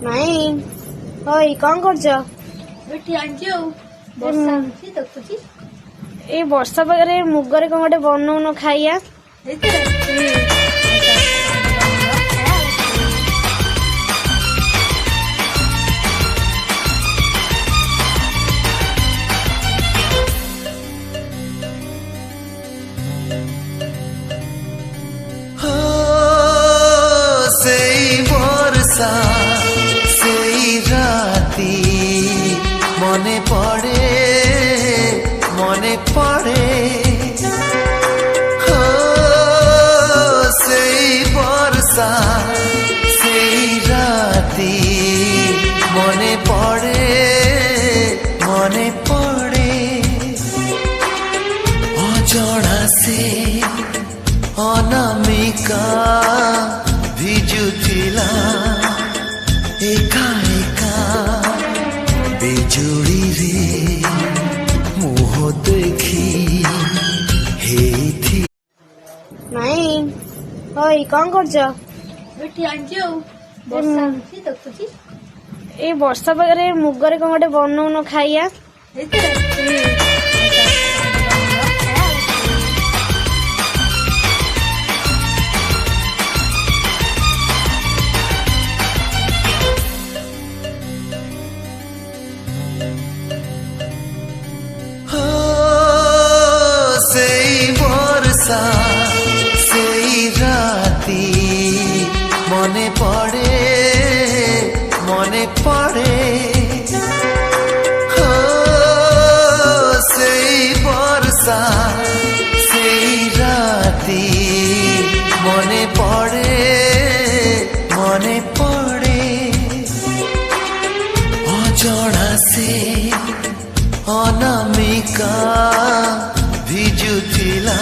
ନାଇଁ ହଇ କଣ କରୁଛ? ଏଇ ବର୍ଷା ପାଗରେ ମୁଗରେ କଣ ଗୋଟେ ବନଉନ ଖାଇବା। সেই রাতি মনে পড়ে সেই বর্ষা সেই রাতি মনে পড়ে অজଣା সে অনামিকা ভিজুଥିଲା एका एका बिजुड़ी रे मुह देखी हेथी ନାଇଁ ହଇ କଣ କରୁଛ? ଏଇ ବର୍ଷା ପାଗରେ ମୁଗରେ କଣ ଗୋଟେ ବନଉନ ଖାଇବା। সেই বর্ষা সেই রাতি মনে পড়ে সেই বর্ষা সেই রাতি মনে পড়ে অজଣା সে অনামিকা ভিজুଥିଲା